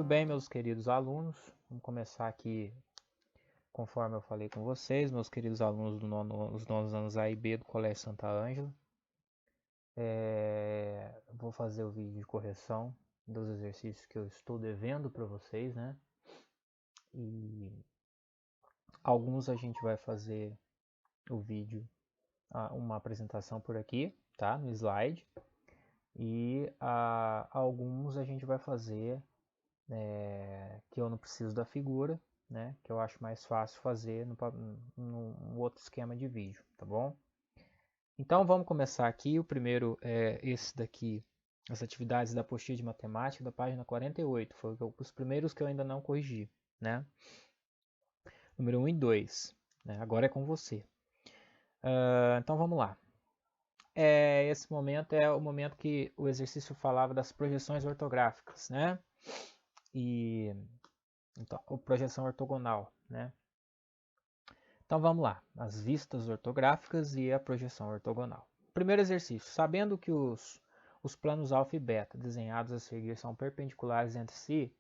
Muito bem, meus queridos alunos, vamos começar aqui conforme eu falei com vocês, meus queridos alunos dos nonos anos A e B do Colégio Santa Ângela. Vou fazer o vídeo de correção dos exercícios que eu estou devendo para vocês, né? E alguns a gente vai fazer o vídeo, uma apresentação por aqui, tá? No slide. E alguns a gente vai fazer que eu não preciso da figura, né? Que eu acho mais fácil fazer num outro esquema de vídeo, tá bom? Então vamos começar aqui. O primeiro é esse daqui, as atividades da apostila de matemática da página 48. Foi os primeiros que eu ainda não corrigi, né? Número 1 e 2. Né? Agora é com você. Então vamos lá. Esse momento é o momento que o exercício falava das projeções ortográficas, né? Então, a projeção ortogonal, né? Então vamos lá, as vistas ortográficas e a projeção ortogonal. Primeiro exercício, sabendo que os planos alfa e beta desenhados a seguir são perpendiculares entre si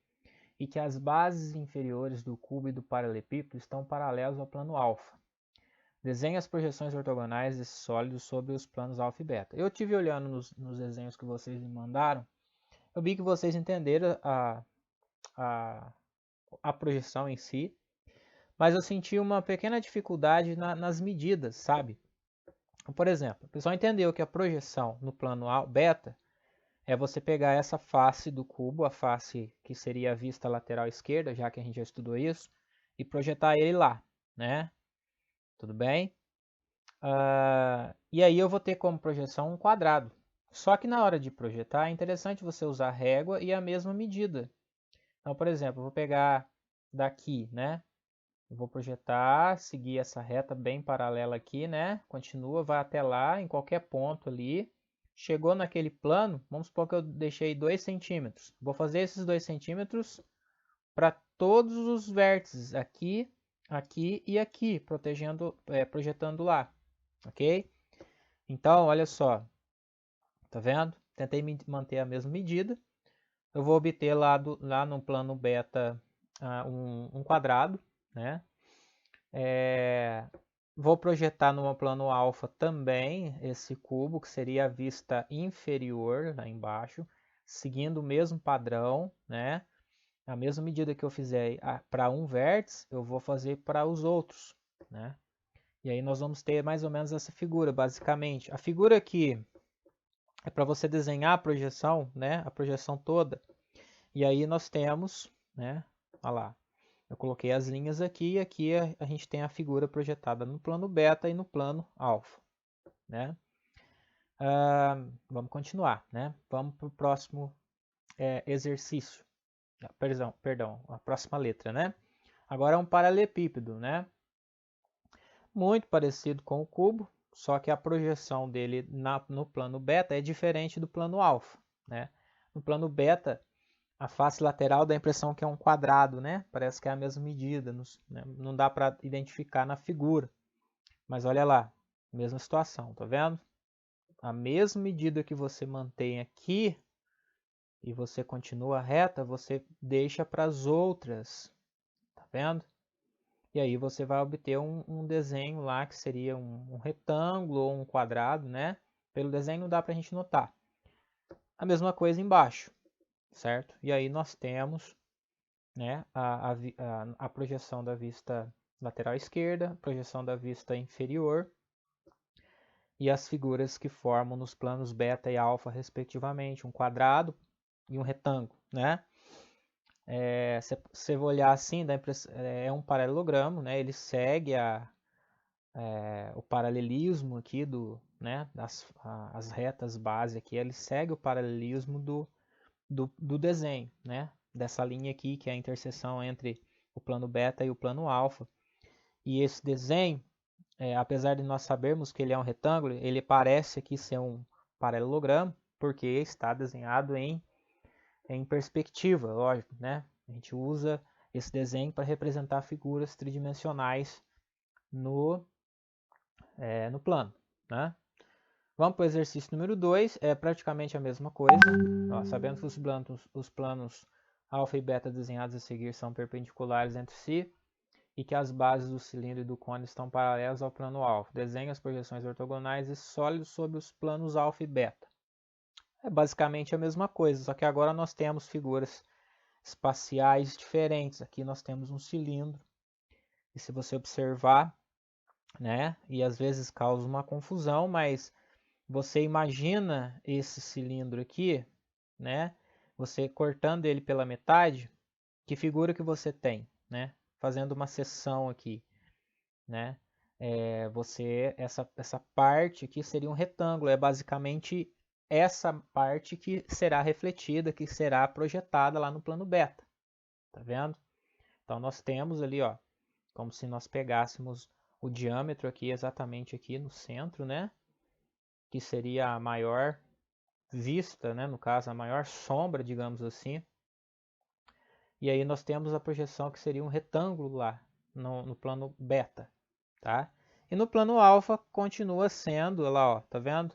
e que as bases inferiores do cubo e do paralelepípedo estão paralelos ao plano alfa. Desenhe as projeções ortogonais desses sólidos sobre os planos alfa e beta. Eu estive olhando nos desenhos que vocês me mandaram, eu vi que vocês entenderam a projeção em si, mas eu senti uma pequena dificuldade nas medidas, sabe? Por exemplo, o pessoal entendeu que a projeção no plano beta é você pegar essa face do cubo, a face que seria a vista lateral esquerda, já que a gente já estudou isso, e projetar ele lá, né? Tudo bem? E aí eu vou ter como projeção um quadrado. Só que na hora de projetar é interessante você usar a régua e a mesma medida. Então, por exemplo, eu vou pegar daqui, né? Eu vou projetar, seguir essa reta bem paralela aqui, né? Continua, vai até lá, em qualquer ponto ali. Chegou naquele plano, vamos supor que eu deixei 2 centímetros. Vou fazer esses 2 centímetros para todos os vértices, aqui, aqui e aqui, projetando lá, ok? Então, olha só, tá vendo? Tentei manter a mesma medida. Eu vou obter lá no plano beta um quadrado, né? Vou projetar no plano alfa também esse cubo, que seria a vista inferior lá embaixo, seguindo o mesmo padrão, né? A mesma medida que eu fizer para um vértice, eu vou fazer para os outros, né? E aí nós vamos ter mais ou menos essa figura, basicamente. A figura aqui é para você desenhar a projeção, né? A projeção toda. E aí nós temos, né? Olha lá. Eu coloquei as linhas aqui e aqui a gente tem a figura projetada no plano beta e no plano alfa, né? Vamos continuar, né? Vamos para o próximo exercício. Perdão, a próxima letra, né? Agora é um paralelepípedo, né? Muito parecido com o cubo, só que a projeção dele no plano beta é diferente do plano alfa, né? No plano beta, a face lateral dá a impressão que é um quadrado, né? Parece que é a mesma medida, não dá para identificar na figura. Mas olha lá, mesma situação, tá vendo? A mesma medida que você mantém aqui e você continua reta, você deixa para as outras, tá vendo? E aí você vai obter um desenho lá que seria um retângulo ou um quadrado, né? Pelo desenho não dá para a gente notar. A mesma coisa embaixo, certo? E aí nós temos, né, a projeção da vista lateral esquerda, a projeção da vista inferior e as figuras que formam nos planos beta e alfa, respectivamente, um quadrado e um retângulo, né? Se você olhar assim, é um paralelogramo, né? Ele segue o paralelismo aqui né? As retas base aqui, ele segue o paralelismo do desenho, né? Dessa linha aqui, que é a interseção entre o plano beta e o plano alfa. E esse desenho, apesar de nós sabermos que ele é um retângulo, ele parece aqui ser um paralelogramo, porque está desenhado em perspectiva, lógico, né? A gente usa esse desenho para representar figuras tridimensionais no plano, né? Vamos para o exercício número 2, é praticamente a mesma coisa. Ó, sabendo que os planos alfa e beta desenhados a seguir são perpendiculares entre si e que as bases do cilindro e do cone estão paralelas ao plano alfa. Desenhe as projeções ortogonais e sólidos sobre os planos alfa e beta. É basicamente a mesma coisa, só que agora nós temos figuras espaciais diferentes. Aqui nós temos um cilindro, e se você observar, né, e às vezes causa uma confusão, mas você imagina esse cilindro aqui, né, você cortando ele pela metade, que figura que você tem, né, fazendo uma seção aqui, né, essa parte aqui seria um retângulo, é basicamente essa parte que será refletida, que será projetada lá no plano beta, tá vendo? Então nós temos ali, ó, como se nós pegássemos o diâmetro aqui exatamente aqui no centro, né? Que seria a maior vista, né? No caso, a maior sombra, digamos assim. E aí nós temos a projeção que seria um retângulo lá no plano beta, tá? E no plano alfa continua sendo, olha lá, ó, tá vendo?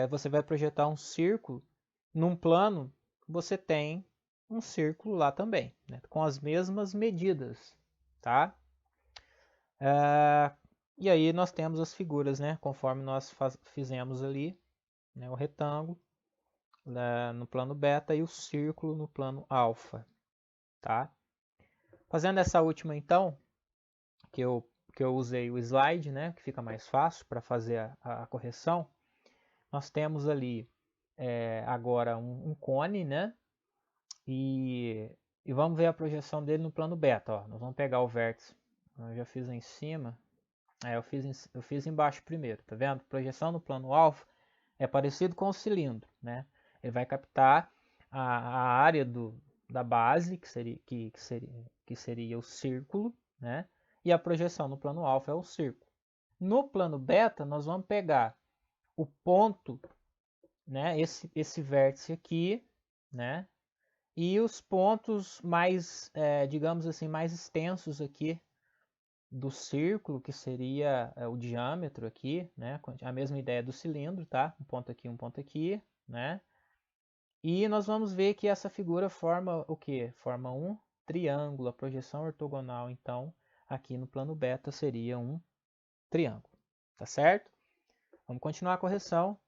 Você vai projetar um círculo num plano, você tem um círculo lá também, né? Com as mesmas medidas, tá? E aí nós temos as figuras, né? Conforme nós fizemos ali, né? O retângulo no plano beta e o círculo no plano alfa, tá? Fazendo essa última então, que eu usei o slide, né? Que fica mais fácil para fazer a correção. Nós temos ali agora um cone, né? E vamos ver a projeção dele no plano beta, ó. Nós vamos pegar o vértice. Eu já fiz em cima. Eu fiz embaixo primeiro, tá vendo? Projeção no plano alfa é parecido com o cilindro, né? Ele vai captar a área da base, que seria o círculo, né? E a projeção no plano alfa é o círculo. No plano beta, nós vamos pegar o ponto, né? Esse vértice aqui, né? E os pontos mais, digamos assim, mais extensos aqui do círculo, que seria o diâmetro aqui, né? A mesma ideia do cilindro, tá? Um ponto aqui, né? E nós vamos ver que essa figura forma o quê? Forma um triângulo. A projeção ortogonal, então, aqui no plano beta seria um triângulo, tá certo? Vamos continuar a correção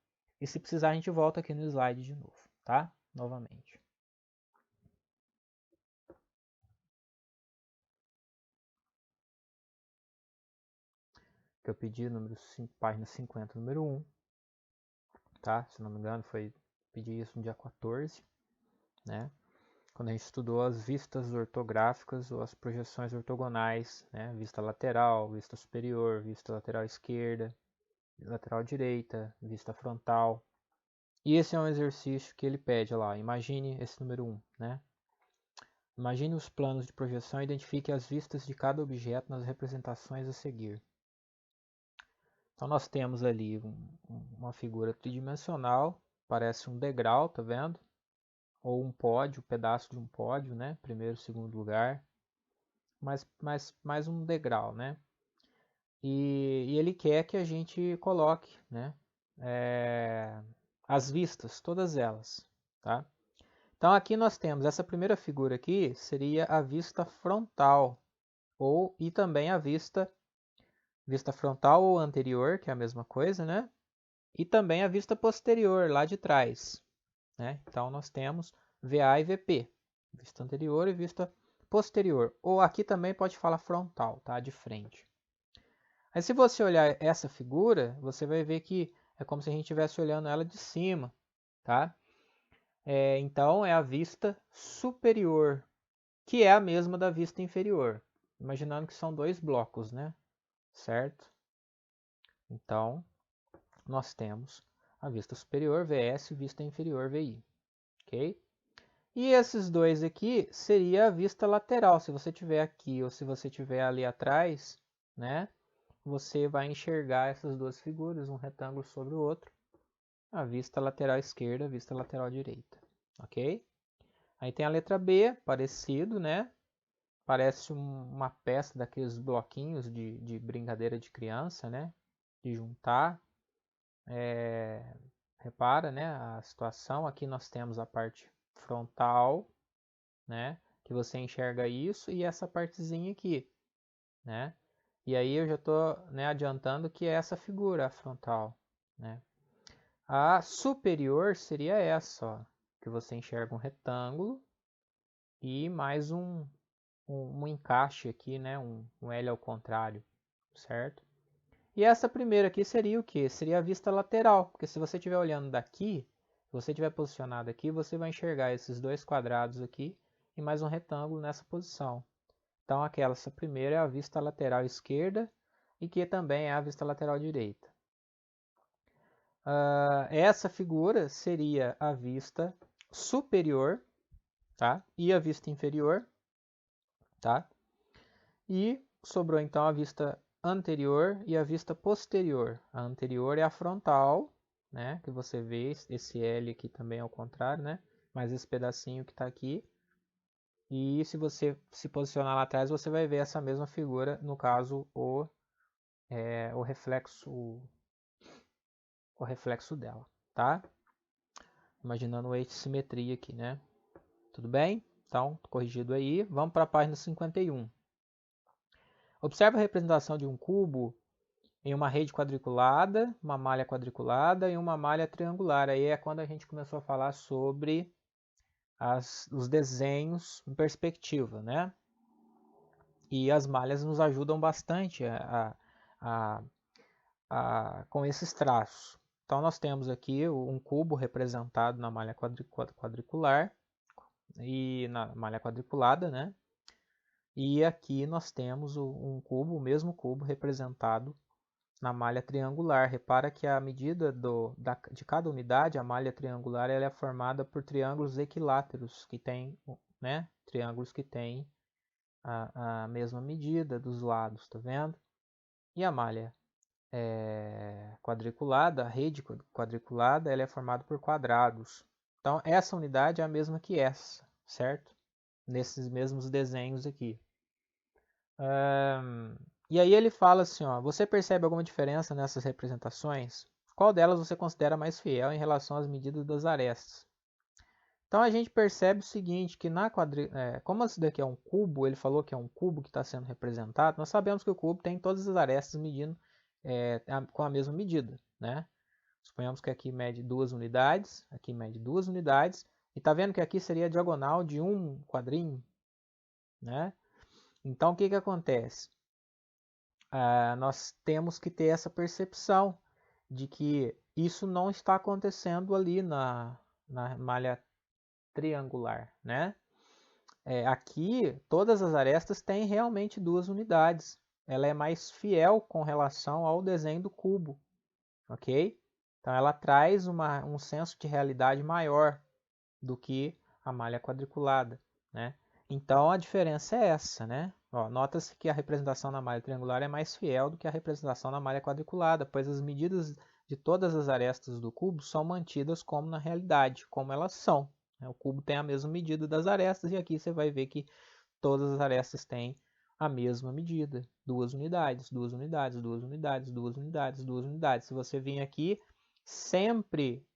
e se precisar a gente volta aqui no slide de novo, tá? Novamente. Que eu pedi, número 5, página 50, número 1, tá? Se não me engano, pedi isso no dia 14, né? Quando a gente estudou as vistas ortográficas ou as projeções ortogonais, né? Vista lateral, vista superior, vista lateral esquerda, lateral direita, vista frontal. E esse é um exercício que ele pede lá. Imagine esse número 1, né? Imagine os planos de projeção e identifique as vistas de cada objeto nas representações a seguir. Então nós temos ali uma figura tridimensional, parece um degrau, tá vendo? Ou um pódio, um pedaço de um pódio, né? Primeiro, segundo lugar, mas mais um degrau, né? E ele quer que a gente coloque, né? As vistas, todas elas, tá? Então aqui nós temos essa primeira figura aqui seria a vista frontal e também a vista frontal ou anterior, que é a mesma coisa, né? E também a vista posterior, lá de trás, né? Então nós temos VA e VP, vista anterior e vista posterior. Ou aqui também pode falar frontal, tá? De frente. Aí se você olhar essa figura, você vai ver que é como se a gente estivesse olhando ela de cima, tá? Então é a vista superior, que é a mesma da vista inferior. Imaginando que são dois blocos, né? Certo? Então, nós temos a vista superior VS e vista inferior VI, ok? E esses dois aqui seria a vista lateral. Se você tiver aqui ou se você tiver ali atrás, né? Você vai enxergar essas duas figuras, um retângulo sobre o outro. A vista lateral esquerda, a vista lateral direita, ok? Aí tem a letra B, parecido, né? Parece uma peça daqueles bloquinhos de brincadeira de criança, né? De juntar. Repara, né? A situação. Aqui nós temos a parte frontal, né? Que você enxerga isso e essa partezinha aqui, né? E aí eu já estou, né, adiantando que é essa figura, a frontal, né? A superior seria essa, ó, que você enxerga um retângulo e mais um encaixe aqui, né? Um L ao contrário, certo? E essa primeira aqui seria o quê? Seria a vista lateral, porque se você estiver olhando daqui, se você estiver posicionado aqui, você vai enxergar esses dois quadrados aqui e mais um retângulo nessa posição. Então, essa primeira é a vista lateral esquerda e que também é a vista lateral direita. Essa figura seria a vista superior, tá? E a vista inferior, tá? E sobrou então a vista anterior e a vista posterior. A anterior é a frontal, né? Que você vê, esse L aqui também é ao contrário, né? Mas esse pedacinho que está aqui. E se você se posicionar lá atrás, você vai ver essa mesma figura, no caso, o reflexo dela, tá? Imaginando o eixo de simetria aqui, né? Tudo bem? Então, corrigido aí. Vamos para a página 51. Observe a representação de um cubo em uma rede quadriculada, uma malha quadriculada e uma malha triangular. Aí é quando a gente começou a falar sobre os desenhos em perspectiva, né? E as malhas nos ajudam bastante com esses traços. Então nós temos aqui um cubo representado na malha quadricular e na malha quadriculada, né? E aqui nós temos um cubo, o mesmo cubo representado na malha triangular. Repara que a medida de cada unidade, a malha triangular, ela é formada por triângulos equiláteros, que tem, né? Triângulos que têm a mesma medida dos lados, tá vendo? E a malha quadriculada, a rede quadriculada, ela é formada por quadrados. Então, essa unidade é a mesma que essa, certo? Nesses mesmos desenhos aqui. E aí ele fala assim, ó, você percebe alguma diferença nessas representações? Qual delas você considera mais fiel em relação às medidas das arestas? Então a gente percebe o seguinte, que como esse daqui é um cubo, ele falou que é um cubo que está sendo representado, nós sabemos que o cubo tem todas as arestas medindo com a mesma medida, né? Suponhamos que aqui mede 2 unidades, aqui mede 2 unidades, e está vendo que aqui seria a diagonal de um quadrinho, né? Então o que acontece? Nós temos que ter essa percepção de que isso não está acontecendo ali na malha triangular, né? Aqui, todas as arestas têm realmente 2 unidades. Ela é mais fiel com relação ao desenho do cubo, ok? Então, ela traz um senso de realidade maior do que a malha quadriculada, né? Então, a diferença é essa, né? Nota-se que a representação na malha triangular é mais fiel do que a representação na malha quadriculada, pois as medidas de todas as arestas do cubo são mantidas como na realidade, como elas são. O cubo tem a mesma medida das arestas e aqui você vai ver que todas as arestas têm a mesma medida. 2 unidades, 2 unidades, 2 unidades, 2 unidades, 2 unidades. Se você vir aqui, sempre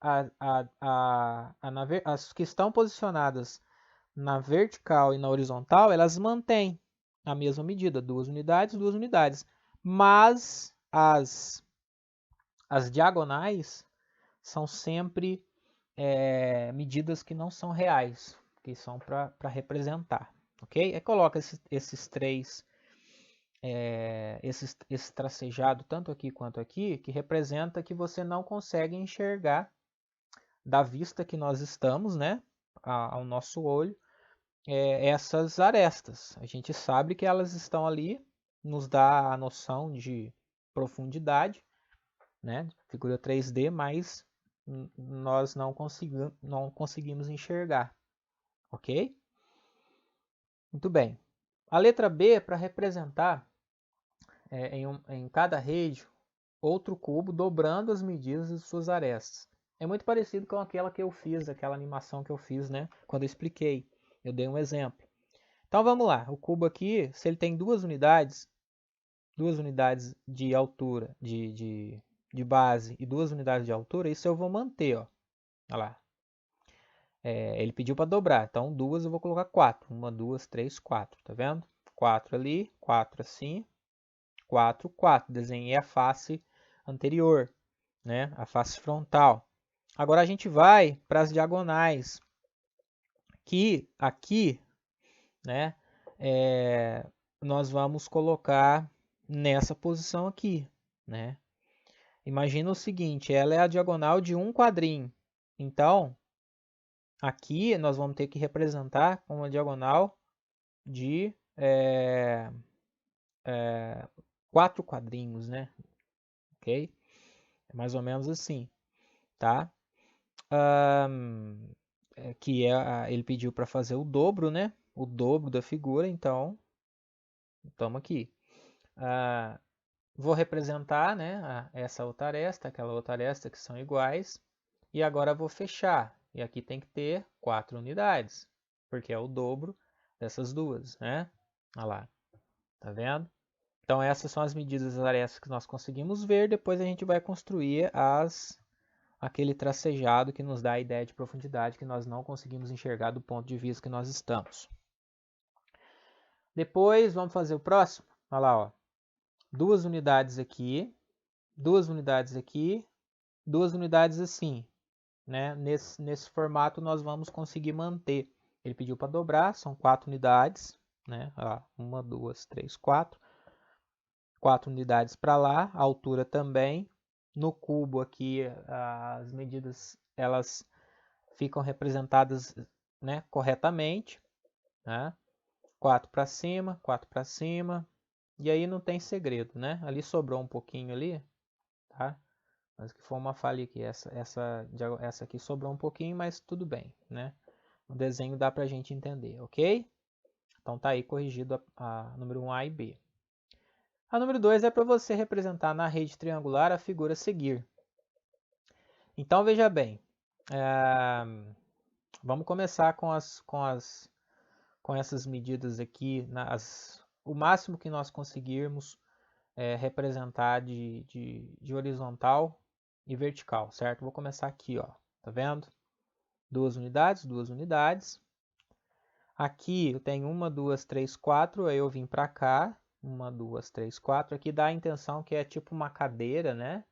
as que estão posicionadas na vertical e na horizontal, elas mantêm a mesma medida, 2 unidades, 2 unidades. Mas as diagonais são sempre medidas que não são reais, que são para representar, ok? Aí coloca esses três, esse tracejado tanto aqui quanto aqui, que representa que você não consegue enxergar da vista que nós estamos, né, ao nosso olho, essas arestas. A gente sabe que elas estão ali, nos dá a noção de profundidade, né, figura 3D, mas nós não conseguimos enxergar, ok? Muito bem. A letra B é para representar em cada rede outro cubo dobrando as medidas de suas arestas. É muito parecido com aquela que eu fiz, aquela animação que eu fiz, né? Quando eu expliquei, eu dei um exemplo. Então vamos lá, o cubo aqui, se ele tem 2 unidades de altura, de base e 2 unidades de altura, isso eu vou manter, ó. Olha lá. Ele pediu para dobrar, então duas eu vou colocar 4. 1, 2, 3, 4, tá vendo? 4 ali, 4 assim, 4, 4. Desenhei a face anterior, né? A face frontal. Agora a gente vai para as diagonais, que aqui, né? Nós vamos colocar nessa posição aqui, né? Imagina o seguinte, ela é a diagonal de um quadrinho. Então, aqui nós vamos ter que representar uma diagonal de 4 quadrinhos, né? Ok? É mais ou menos assim, tá? Ele pediu para fazer o dobro, né? O dobro da figura, então, estamos aqui. Vou representar, né, essa outra aresta, aquela outra aresta que são iguais. E agora vou fechar. E aqui tem que ter 4 unidades, porque é o dobro dessas duas, né? Olha lá, tá vendo? Então essas são as medidas das arestas que nós conseguimos ver. Depois a gente vai construir aquele tracejado que nos dá a ideia de profundidade que nós não conseguimos enxergar do ponto de vista que nós estamos. Depois vamos fazer o próximo. Olha lá, ó. 2 unidades aqui, 2 unidades aqui, 2 unidades assim. Né? Nesse formato nós vamos conseguir manter. Ele pediu para dobrar, são 4 unidades. Né? 1, 2, 3, 4. 4 unidades para lá, a altura também. No cubo aqui as medidas elas ficam representadas, né, corretamente. Né? 4 para cima, 4 para cima. E aí não tem segredo, né? Ali sobrou um pouquinho ali, tá? Mas que foi uma falha aqui. Essa aqui sobrou um pouquinho, mas tudo bem, né? O desenho dá pra gente entender, ok? Então tá aí corrigido a número 1A e B. A número 2 é para você representar na rede triangular a figura a seguir. Então veja bem, vamos começar com essas medidas aqui, o máximo que nós conseguirmos representar de horizontal e vertical, certo? Vou começar aqui, ó, tá vendo? 2 unidades, 2 unidades. Aqui eu tenho 1, 2, 3, 4, aí eu vim para cá, 1, 2, 3, 4. Aqui dá a intenção que é tipo uma cadeira, né?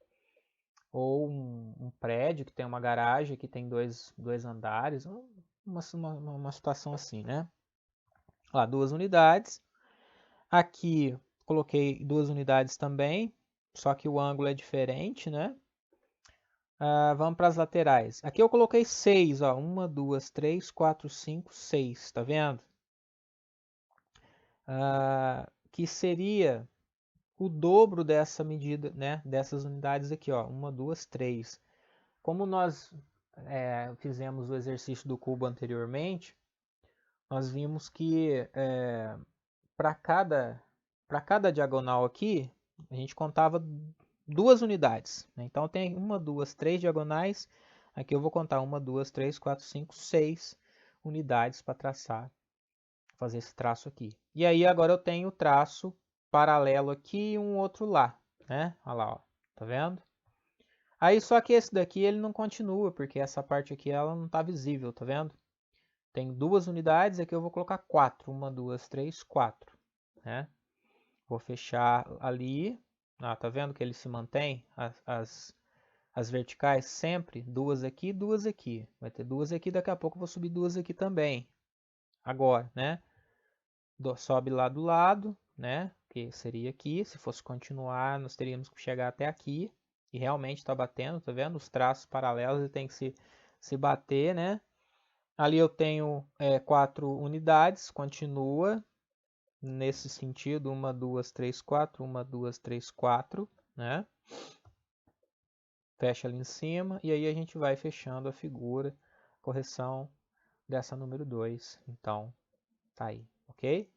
Ou um prédio que tem uma garagem, que tem dois andares, uma situação assim, né? Lá, 2 unidades. Aqui coloquei 2 unidades também, só que o ângulo é diferente, né? Vamos para as laterais. Aqui eu coloquei 6, ó. 1, 2, 3, 4, 5, 6, tá vendo? Que seria o dobro dessa medida, né? Dessas unidades aqui, ó. 1, 2, 3. Como nós fizemos o exercício do cubo anteriormente, nós vimos que para cada diagonal aqui, a gente contava 2 unidades. Né? Então tem 1, 2, 3 diagonais. Aqui eu vou contar 1, 2, 3, 4, 5, 6 unidades para traçar, fazer esse traço aqui. E aí agora eu tenho o traço paralelo aqui e um outro lá, né? Olha lá, ó. Tá vendo? Aí só que esse daqui ele não continua, porque essa parte aqui ela não está visível, tá vendo? Tem 2 unidades, aqui eu vou colocar 4. 1, 2, 3, 4. Né? Vou fechar ali. Tá vendo que ele se mantém? As verticais sempre, 2 aqui, 2 aqui. Vai ter 2 aqui, daqui a pouco eu vou subir 2 aqui também. Agora, né? Sobe lá do lado, né? Que seria aqui. Se fosse continuar, nós teríamos que chegar até aqui. E realmente está batendo, tá vendo? Os traços paralelos tem que se bater, né? Ali eu tenho 4 unidades, continua nesse sentido, 1, 2, 3, 4, 1, 2, 3, 4, né? Fecha ali em cima e aí a gente vai fechando a figura, correção dessa número 2. Então, tá aí, ok?